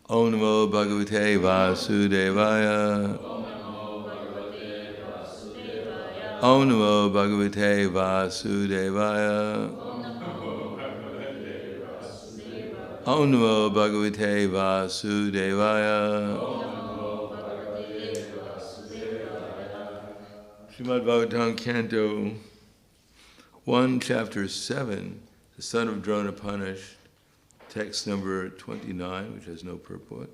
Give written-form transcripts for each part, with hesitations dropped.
Om Namo Bhagavate Vasudevaya. Om Namo Bhagavate Vasudevaya. Om Namo Bhagavate Vasudevaya. Srimad Bhagavatam, Canto 1, Chapter 7, the son of Drona punished, text number 29, which has no purport.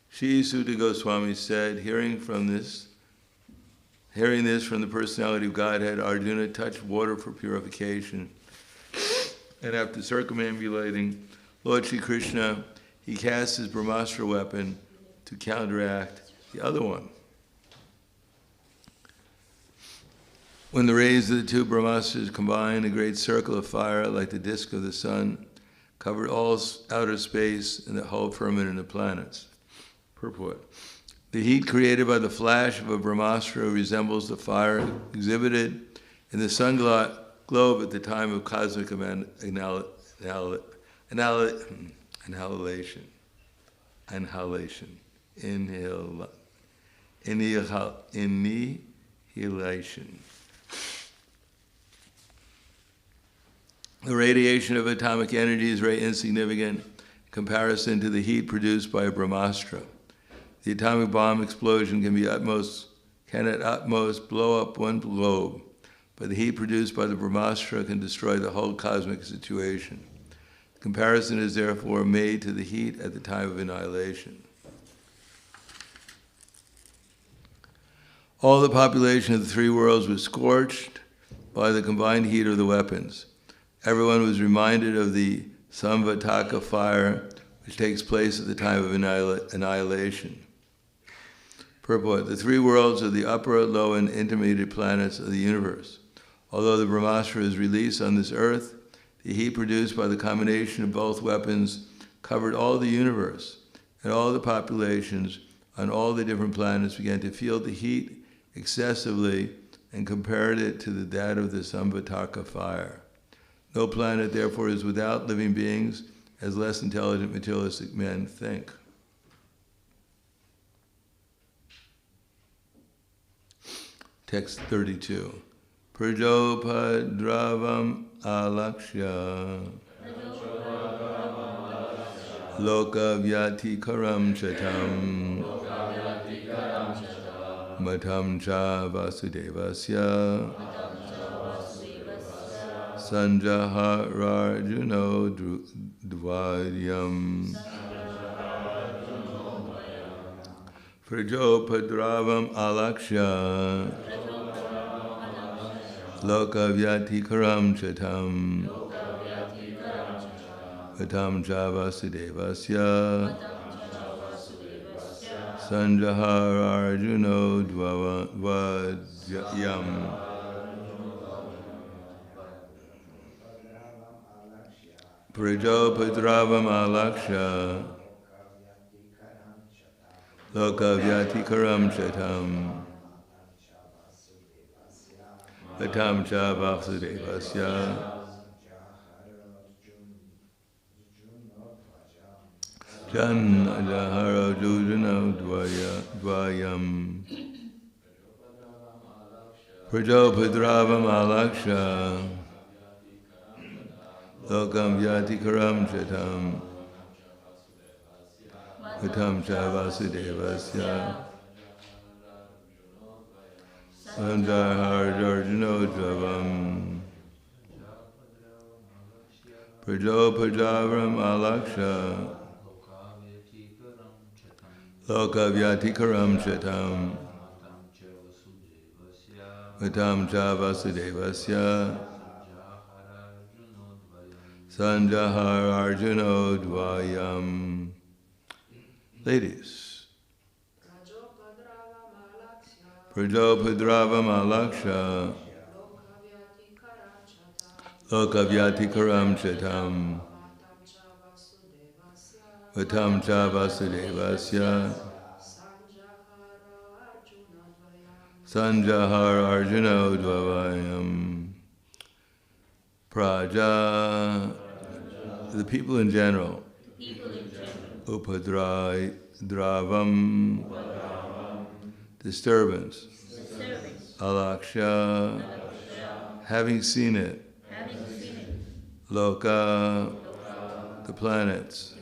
Shri Sutta Goswami said, hearing this from the personality of Godhead, Arjuna touched water for purification, and after circumambulating Lord Shri Krishna, he cast his Brahmastra weapon to counteract the other one. When the rays of the two Brahmastras combined, a great circle of fire, like the disk of the sun, covered all outer space and the whole firmament and the planets. Purport. The heat created by the flash of a Brahmastra resembles the fire exhibited in the sun globe at the time of cosmic annihilation. The radiation of atomic energy is very insignificant in comparison to the heat produced by a Brahmastra. The atomic bomb explosion can at utmost blow up one globe, but the heat produced by the Brahmastra can destroy the whole cosmic situation. The comparison is therefore made to the heat at the time of annihilation. All the population of the three worlds was scorched by the combined heat of the weapons. Everyone was reminded of the Samvataka fire, which takes place at the time of annihilation. Purport. The three worlds are the upper, low, and intermediate planets of the universe. Although the Brahmastra is released on this earth, the heat produced by the combination of both weapons covered all the universe, and all the populations on all the different planets began to feel the heat excessively and compared it to that of the Samvataka fire. No planet, therefore, is without living beings, as less intelligent materialistic men think. Text 32. Prajopadravam alakshya loka vyatikaram chatam matam cha vasudevasya sanjahararjuno dvaryam prajopadravam alakshya loka vyatikaram chatam matam cha vasudevasya sanjahararjuno dvaryam prajopadravam alakshya loka vyatikaram chatam matam cha vasudevasya janjahararjuno dvaryam prajopadravam alakshya lokam vyatikaram chatam matam cha vasudevasya sanjahararjuno dvaryam prajopadravam alakshya loka vyatikaram chatam matam cha vasudevasya sanjahararjuno dvaryam. Ladies. Prajopadravam alakshya loka vyatikaram chatam matam cha vasudevasya sanjahararjuno dvaryam. Praja the people in general. Upadravam, disturbance. Alaksha, having seen it. Loka, the planets.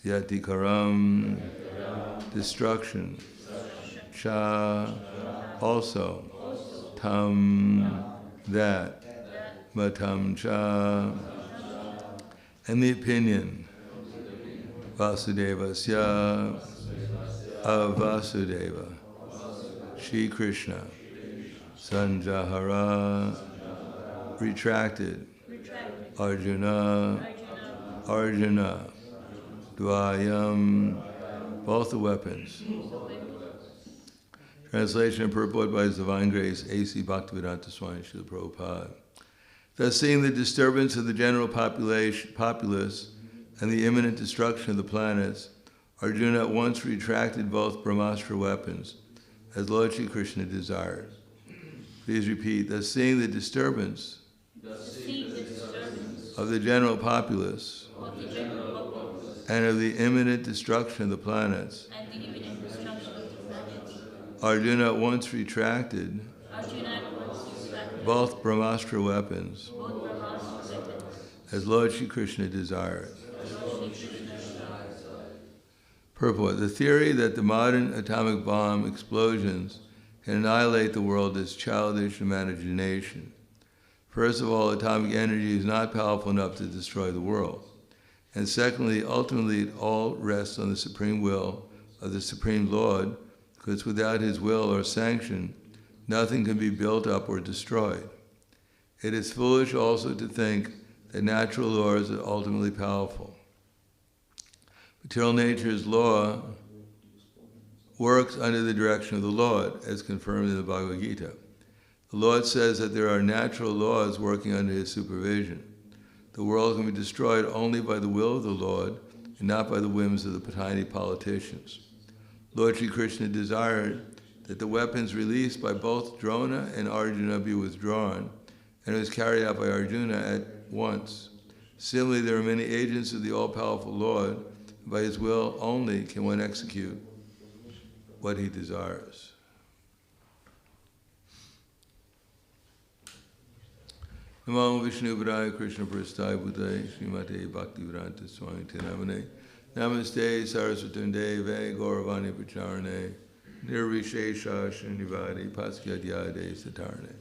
Yatikaram, destruction. Cha, also. Tam, that. Matam cha, and the opinion. Vasudevasya, of Vasudeva. Shri Krishna. Sanjahara, retracted. Arjuna, Dvayam, both the weapons. Translation and purport by His Divine Grace, A.C. Bhaktivedanta Swami Srila Prabhupada. Thus, seeing the disturbance of the general populace and the imminent destruction of the planets, Arjuna at once retracted both Brahmastra weapons, as Lord Shri Krishna desired. Please repeat. Thus, seeing the disturbance of the general populace and of the imminent destruction of the planets, Arjuna at once retracted both Brahmastra weapons, as Lord Shri Krishna desired. Purport. The theory that the modern atomic bomb explosions can annihilate the world is childish imagination. First of all, atomic energy is not powerful enough to destroy the world. And secondly, ultimately it all rests on the supreme will of the Supreme Lord, because without His will or sanction, nothing can be built up or destroyed. It is foolish also to think that natural laws are ultimately powerful. Material nature's law works under the direction of the Lord, as confirmed in the Bhagavad Gita. The Lord says that there are natural laws working under His supervision. The world can be destroyed only by the will of the Lord and not by the whims of the tiny politicians. Lord Shri Krishna desired that the weapons released by both Drona and Arjuna be withdrawn, and it was carried out by Arjuna at once. Similarly, there are many agents of the all-powerful Lord. By His will only can one execute what he desires. Namo Vishnu Padaya Krishna Prasthaya Bhutaya Srimate Bhaktivedanta Swami Namane Namaste Saraswati Deve Gauravani Pacharane Nirvishesha Srinivadi Paskyadyade Satarane.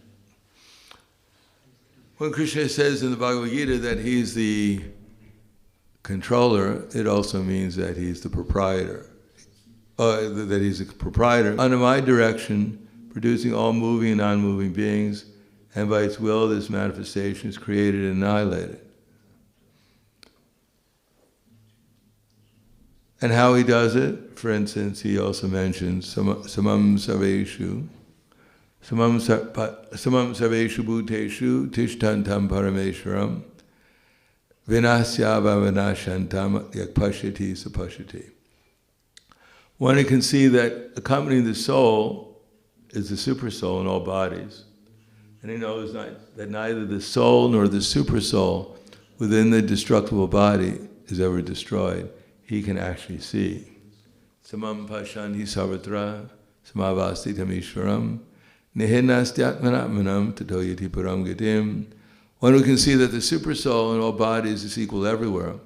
When Krishna says in the Bhagavad Gita that He's the controller, it also means that He's the proprietor. That He's a proprietor under my direction, producing all moving and non-moving beings, and by its will this manifestation is created and annihilated. And how He does it, for instance, He also mentions samam sarveshu bhuteshu tishtantam parameshwaram vinasya vavanashantam yakpashyati sapashyati. One can see that accompanying the soul is the super soul in all bodies. And he knows that neither the soul nor the super soul within the destructible body is ever destroyed. He can actually see. Samam pashanhi sarvatra samavastitam ishvaram nihinnastyatmanatmanam tato param gatim. One who can see that the super soul in all bodies is equal everywhere,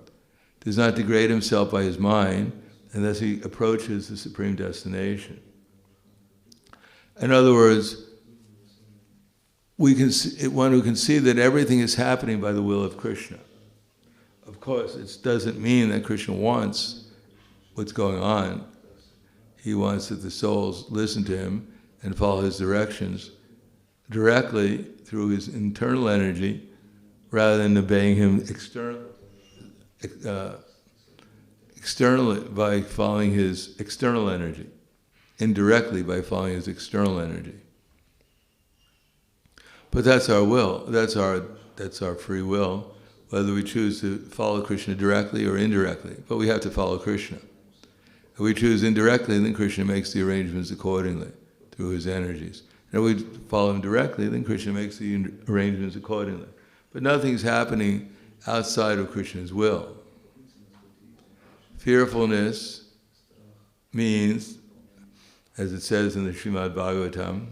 does not degrade himself by his mind, and thus he approaches the supreme destination. In other words, one who can see that everything is happening by the will of Krishna. Of course, it doesn't mean that Krishna wants what's going on. He wants that the souls listen to him and follow his directions directly through his internal energy, rather than obeying him externally by following his external energy, indirectly by following his external energy. But that's our will. That's our free will, whether we choose to follow Krishna directly or indirectly. But we have to follow Krishna. If we choose indirectly, then Krishna makes the arrangements accordingly through his energies. And if we follow him directly, then Krishna makes the arrangements accordingly. But nothing's happening outside of Krishna's will. Fearfulness means, as it says in the Srimad Bhagavatam,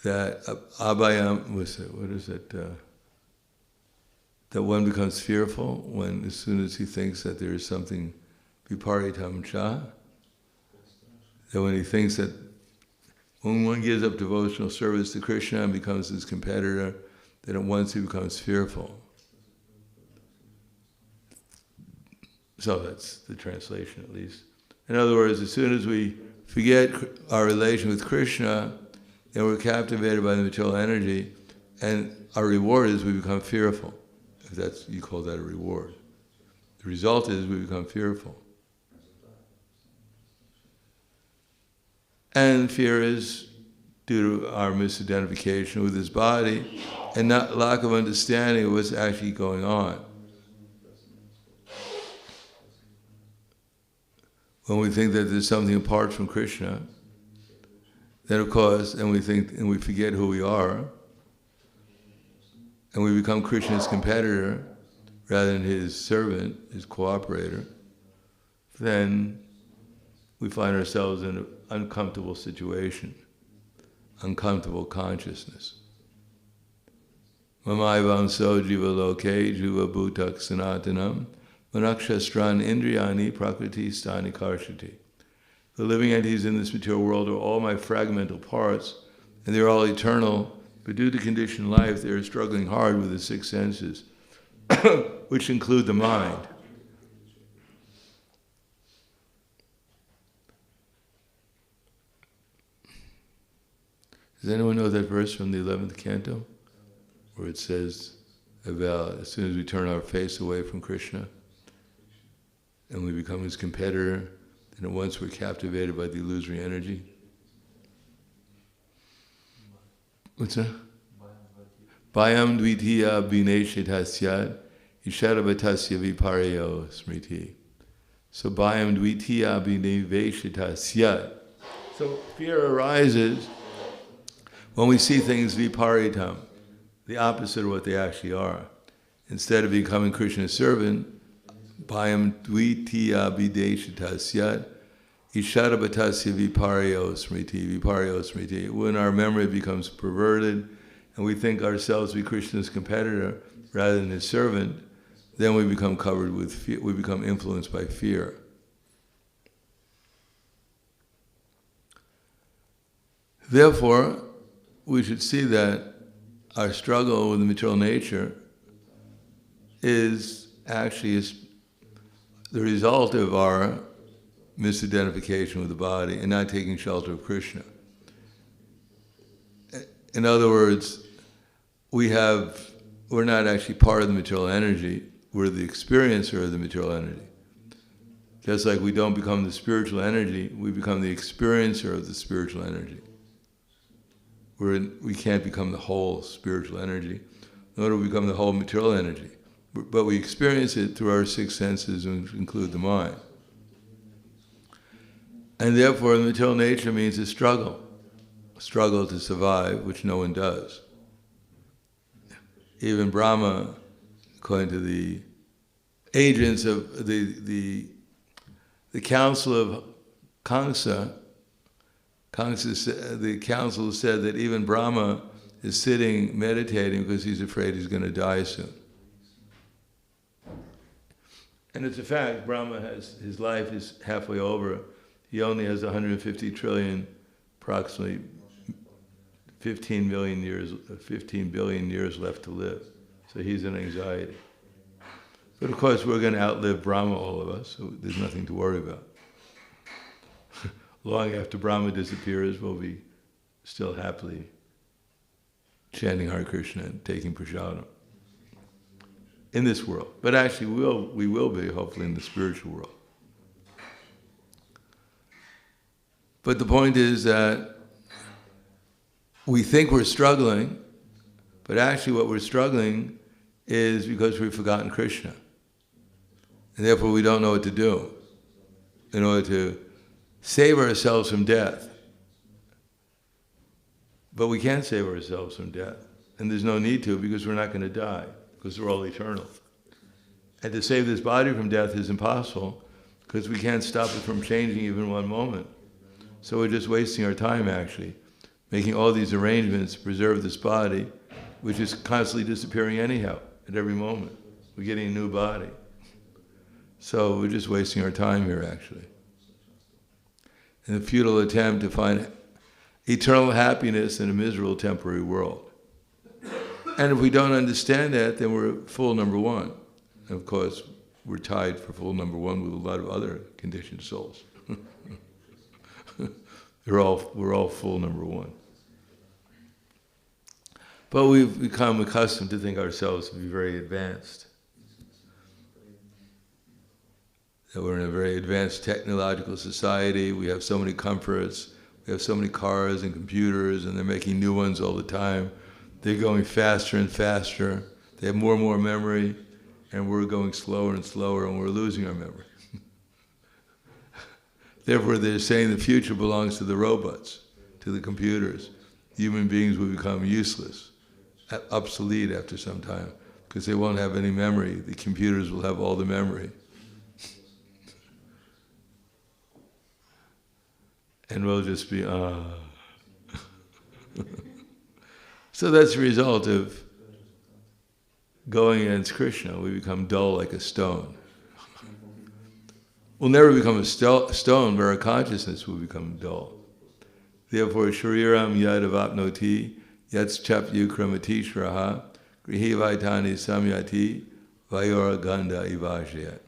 that abhayam, what is it? That one becomes fearful when, as soon as he thinks that there is something viparitam cha, that when he thinks that when one gives up devotional service to Krishna and becomes his competitor, then at once he becomes fearful. So that's the translation, at least. In other words, as soon as we forget our relation with Krishna, then we're captivated by the material energy, and our reward is we become fearful. If that's, you call that a reward. The result is we become fearful. And fear is due to our misidentification with this body and not lack of understanding of what's actually going on. When we think that there's something apart from Krishna, then of course, and we forget who we are, and we become Krishna's competitor rather than his servant, his cooperator, then we find ourselves in an uncomfortable situation, uncomfortable consciousness. Mamaivam so jiva loke jiva bhutak sanatanam manakshastran indriyani prakriti stani karshati. The living entities in this material world are all my fragmental parts, and they're all eternal, but due to conditioned life, they're struggling hard with the six senses, which include the mind. Does anyone know that verse from the 11th canto? Where it says about as soon as we turn our face away from Krishna and we become his competitor, then at once we're captivated by the illusory energy. What's that? Bhayam dvitiya bineshitasyad isharabatasya viparyo smriti. So bhayam dvitiya bineshitasyad. So fear arises when we see things viparitam, the opposite of what they actually are. Instead of becoming Krishna's servant, bhayam dvitiya bineshitasyad isharabatasya viparyo smriti. When our memory becomes perverted and we think ourselves to be Krishna's competitor rather than his servant, then we become covered with fear, we become influenced by fear. Therefore, we should see that our struggle with the material nature is actually the result of our misidentification with the body and not taking shelter of Krishna. In other words, we're not actually part of the material energy, we're the experiencer of the material energy. Just like we don't become the spiritual energy, we become the experiencer of the spiritual energy. We can't become the whole spiritual energy, nor do we become the whole material energy. But we experience it through our six senses, which include the mind. And therefore, the material nature means a struggle to survive, which no one does. Even Brahma, according to the agents of the council of Kamsa, the council said that even Brahma is sitting meditating because he's afraid he's going to die soon. And it's a fact, Brahma his life is halfway over. He only has 150 trillion, approximately 15 billion years left to live. So he's in anxiety. But of course, we're going to outlive Brahma, all of us, so there's nothing to worry about. Long after Brahma disappears, we'll be still happily chanting Hare Krišna and taking prasadam in this world. But actually, we will be, hopefully, in the spiritual world. But the point is that we think we're struggling, but actually what we're struggling is because we've forgotten Krishna. And therefore we don't know what to do in order to save ourselves from death. But we can't save ourselves from death. And there's no need to because we're not going to die. because we're all eternal. And to save this body from death is impossible, because we can't stop it from changing even one moment. So we're just wasting our time, actually, making all these arrangements to preserve this body, which is constantly disappearing anyhow, at every moment. We're getting a new body. So we're just wasting our time here, actually, in a futile attempt to find eternal happiness in a miserable temporary world. And if we don't understand that, then we're fool number one. And of course, we're tied for fool number one with a lot of other conditioned souls. We're all fool number one. But we've become accustomed to think ourselves to be very advanced. That we're in a very advanced technological society. We have so many comforts. We have so many cars and computers, and they're making new ones all the time. They're going faster and faster. They have more and more memory, and we're going slower and slower, and we're losing our memory. Therefore, they're saying the future belongs to the robots, to the computers. Human beings will become useless, obsolete after some time, because they won't have any memory. The computers will have all the memory. And we'll just be, So that's the result of going against Krishna. We become dull like a stone. We'll never become a stone, but our consciousness will become dull. Therefore, shariram yad avapnoti yatschapyu kramati shraha grihi vaitani samyati vayora ganda ivajyat.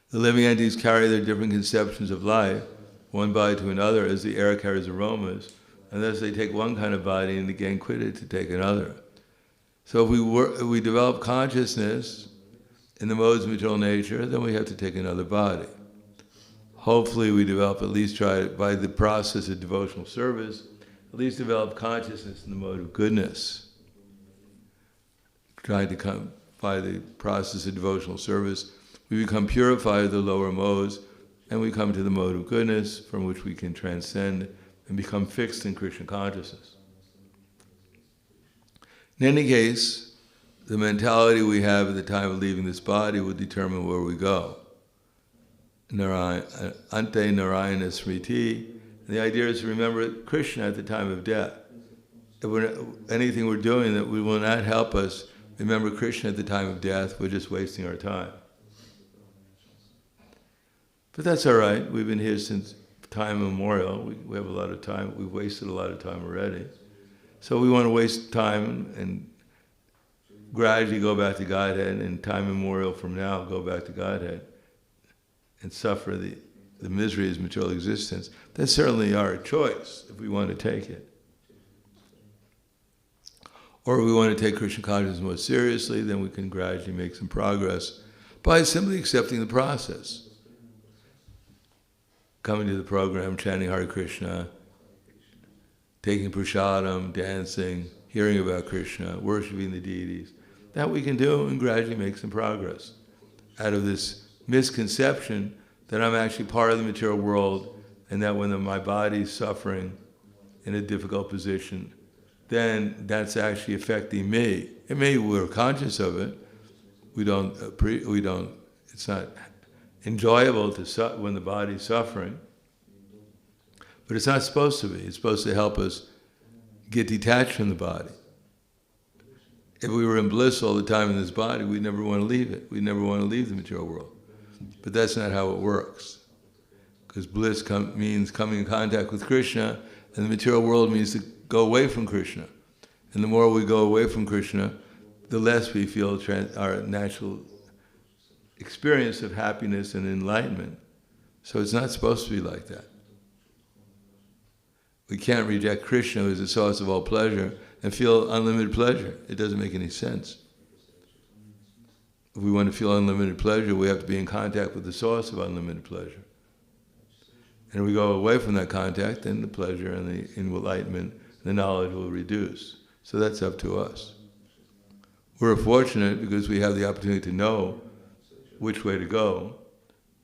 The living entities carry their different conceptions of life, one body to another, as the air carries aromas, and thus they take one kind of body and again quit it to take another. So if we develop consciousness in the modes of material nature, then we have to take another body. Hopefully we develop, at least try by the process of devotional service, at least develop consciousness in the mode of goodness. Trying to come by the process of devotional service, we become purified of the lower modes, and we come to the mode of goodness from which we can transcend and become fixed in Krishna consciousness. In any case, the mentality we have at the time of leaving this body will determine where we go. Ante Narayana Smriti. The idea is to remember Krishna at the time of death. If anything we're doing that will not help us remember Krishna at the time of death, we're just wasting our time. But that's all right. We've been here since time immemorial. We have a lot of time. We've wasted a lot of time already. So we want to waste time and gradually go back to Godhead, and time immemorial from now go back to Godhead and suffer the misery of material existence. That's certainly our choice if we want to take it. Or if we want to take Krishna consciousness more seriously, then we can gradually make some progress by simply accepting the process. Coming to the program, chanting Hare Krishna, taking prasadam, dancing, hearing about Krishna, worshipping the deities. That we can do and gradually make some progress out of this misconception that I'm actually part of the material world, and that when my body's suffering in a difficult position, then that's actually affecting me. And maybe we're conscious of it. It's not enjoyable when the body's suffering, but it's not supposed to be. It's supposed to help us get detached from the body. If we were in bliss all the time in this body, we'd never want to leave it. We'd never want to leave the material world. But that's not how it works. Because bliss means coming in contact with Krishna, and the material world means to go away from Krishna. And the more we go away from Krishna, the less we feel our natural experience of happiness and enlightenment. So it's not supposed to be like that. We can't reject Krishna, who is the source of all pleasure, and feel unlimited pleasure. It doesn't make any sense. If we want to feel unlimited pleasure, we have to be in contact with the source of unlimited pleasure. And if we go away from that contact, then the pleasure and the enlightenment, the knowledge will reduce. So that's up to us. We're fortunate because we have the opportunity to know which way to go,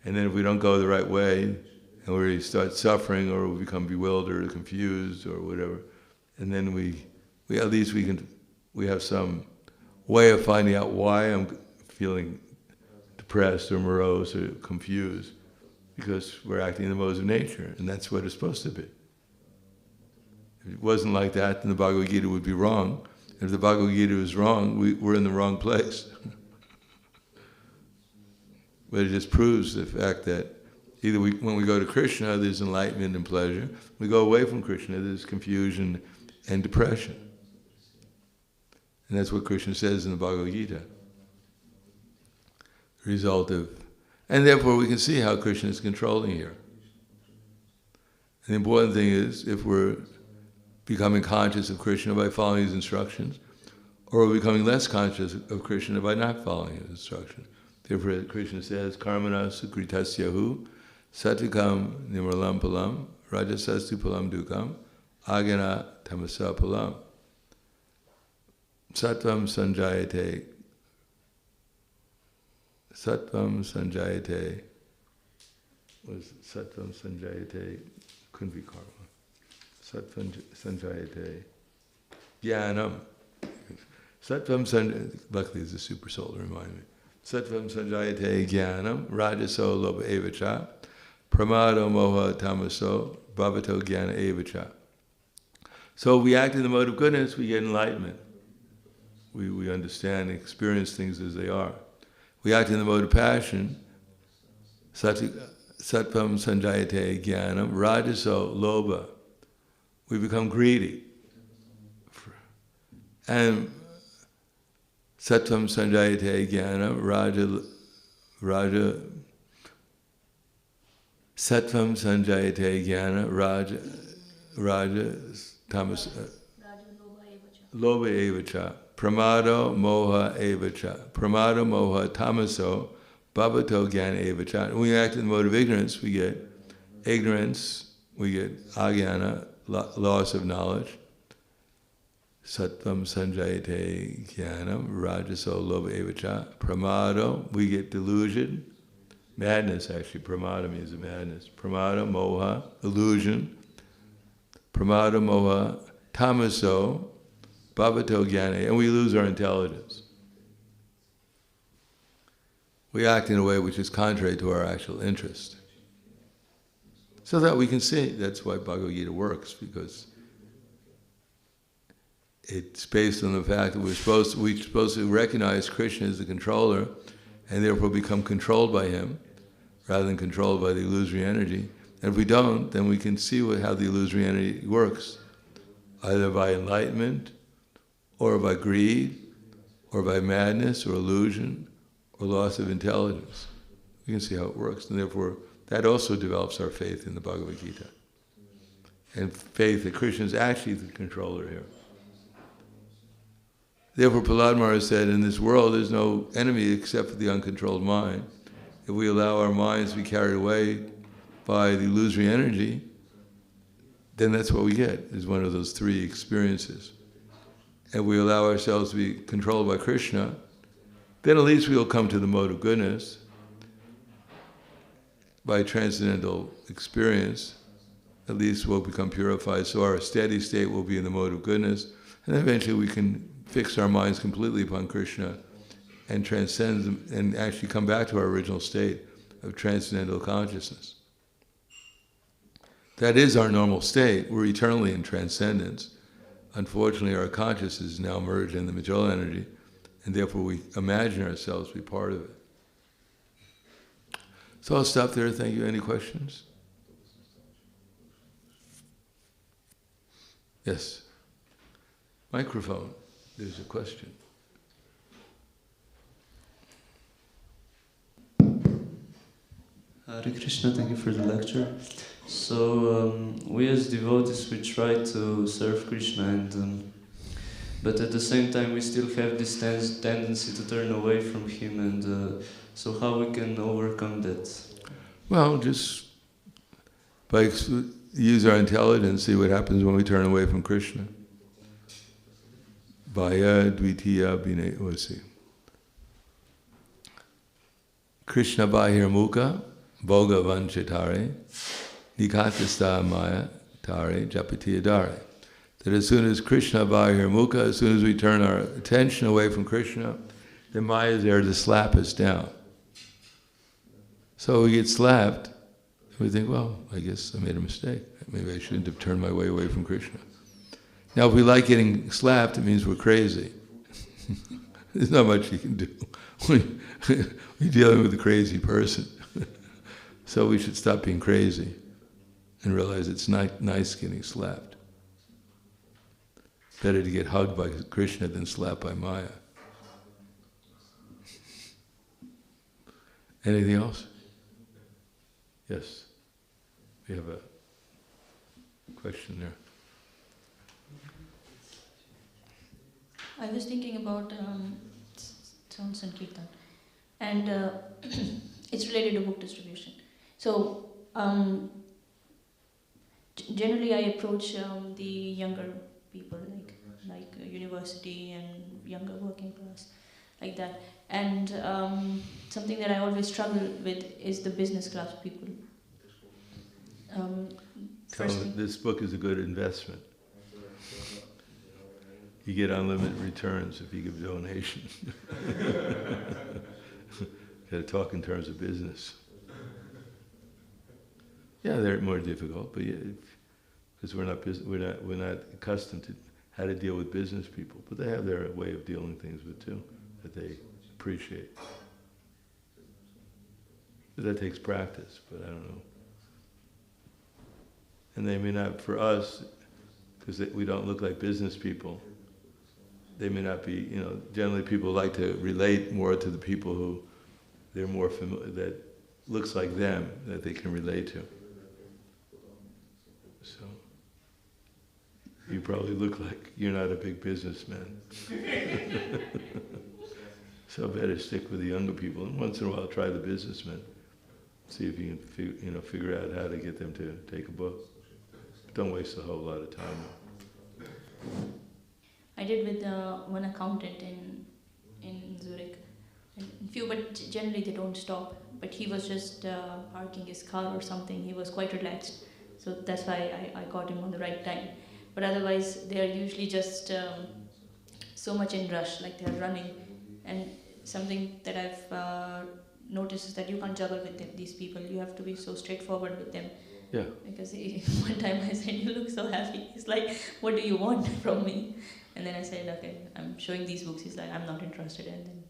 and then if we don't go the right way, and we start suffering, or we become bewildered or confused or whatever, and then we have some way of finding out why I'm feeling depressed or morose or confused, because we're acting in the modes of nature, and that's what it's supposed to be. If it wasn't like that, then the Bhagavad Gita would be wrong. If the Bhagavad Gita was wrong, we're in the wrong place. But it just proves the fact that either when we go to Krishna, there's enlightenment and pleasure. We go away from Krishna, there's confusion and depression. And that's what Krishna says in the Bhagavad Gita. The result of, and therefore we can see how Krishna is controlling here. And the important thing is, if we're becoming conscious of Krishna by following his instructions, or we're becoming less conscious of Krishna by not following his instructions. Therefore, Krishna says, Karmana sukritasyahu satikam nimralam palam rajasastu palam dukam agana tamasa palam sattvam sanjayate couldn't be karma. Sattvam sanjayate jnanam. Luckily there's a super soul to remind me. Sattvam sanjayate jnanam rajaso loba evacha pramado moha tamaso bhavato jnana evacha. So we act in the mode of goodness, we get enlightenment. We understand and experience things as they are. We act in the mode of passion, sattvam sanjayate jnanam rajaso loba. We become greedy. And sattvam sanjayate jnana raja sattvam sanjayate jnana raja tamas loba evacha pramado moha evacha pramado moha tamaso bhavato jnana evacha. When we act in the mode of ignorance, we get ignorance, we get ajnana, loss of knowledge. Sattvam sanjayate jnanam rajaso loba evacha pramado, we get delusion, madness actually, pramada means a madness. Pramada, moha, illusion. Pramada, moha, tamaso, bhavato jnana, and we lose our intelligence. We act in a way which is contrary to our actual interest. So that we can see, that's why Bhagavad Gita works, because it's based on the fact that we're supposed to recognize Krishna as the controller and therefore become controlled by him rather than controlled by the illusory energy. And if we don't, then we can see how the illusory energy works, either by enlightenment or by greed or by madness or illusion or loss of intelligence. We can see how it works, and therefore that also develops our faith in the Bhagavad Gita. And faith that Krishna is actually the controller here. Therefore, Prahlad Maharaj said, in this world there's no enemy except for the uncontrolled mind. If we allow our minds to be carried away by the illusory energy, then that's what we get, is one of those three experiences. If we allow ourselves to be controlled by Krishna, then at least we'll come to the mode of goodness by transcendental experience. At least we'll become purified, so our steady state will be in the mode of goodness, and eventually we can fix our minds completely upon Krishna and transcend them and actually come back to our original state of transcendental consciousness. That is our normal state. We're eternally in transcendence. Unfortunately, our consciousness is now merged in the material energy, and therefore we imagine ourselves to be part of it. So I'll stop there. Thank you. Any questions? Yes. Microphone. There's a question. Hare Krishna, thank you for the lecture. So we as devotees, we try to serve Krishna, but at the same time we still have this tendency to turn away from him, and so how we can overcome that? Well, just by use our intelligence, see what happens when we turn away from Krishna. Vaya dvitiya binevasi. Krishna bahir mukha bhoga vanchitare nikatasta maya tare japatiyadare. that as soon as Krishna Bahirmukha, as soon as we turn our attention away from Krishna, then Maya is there to slap us down. So we get slapped, we think, well, I guess I made a mistake. Maybe I shouldn't have turned my way away from Krishna. Now, if we like getting slapped, it means we're crazy. There's not much you can do when you're dealing with a crazy person. So we should stop being crazy and realize it's not nice getting slapped. Better to get hugged by Krishna than slapped by Maya. Anything else? Yes. We have a question there. I was thinking about sounds and kirtan, and it's related to book distribution. So generally, I approach the younger people, like university and younger working class, like that. And something that I always struggle with is the business class people. This book is a good investment. You get unlimited returns if you give donation. Got to talk in terms of business. Yeah, they're more difficult, but because we're not accustomed to how to deal with business people. But they have their way of dealing things with too, that they appreciate. But that takes practice, but I don't know. And they may not, for us, because we don't look like business people, they may not be, generally people like to relate more to the people who they're more familiar, that looks like them, that they can relate to. So, you probably look like you're not a big businessman. So better stick with the younger people, and once in a while try the businessmen. See if you can figure out how to get them to take a book. Don't waste a whole lot of time. I did with one accountant in Zurich, and few, but generally they don't stop. But he was just parking his car or something. He was quite relaxed, so that's why I got him on the right time. But otherwise, they are usually just so much in rush, like they are running. And something that I've noticed is that you can't juggle with these people. You have to be so straightforward with them. Yeah. Because one time I said, "You look so happy." He's like, "What do you want from me?" And then I said, "Okay, I'm showing these books." He's like, "I'm not interested." And then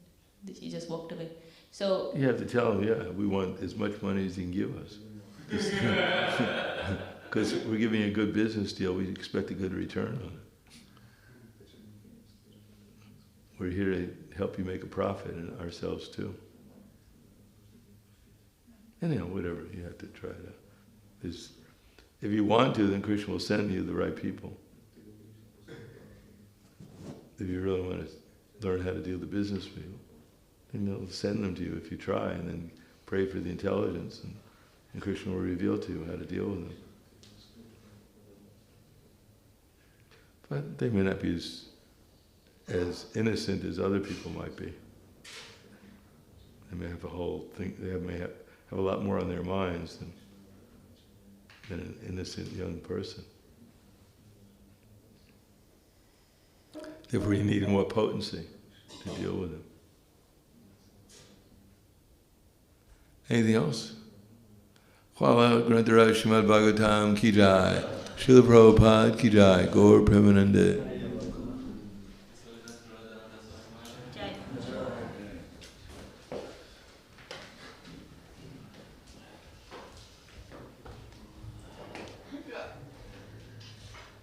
he just walked away. So you have to tell him, yeah, we want as much money as you can give us. Because we're giving you a good business deal, we expect a good return on it. We're here to help you make a profit, and ourselves too. Anyhow, whatever, you have to try to. If you want to, then Krishna will send you the right people. If you really want to learn how to deal with the business people, then he'll send them to you if you try, and then pray for the intelligence, and Krishna will reveal to you how to deal with them. But they may not be as innocent as other people might be. They may have a whole thing. They may have a lot more on their minds than an innocent young person. Therefore, you need more potency to deal with them. Anything else? Hvala Grantaraj Srimad Bhagavatam ki jai, Srila Prabhupada ki jai, Gaur Premanande.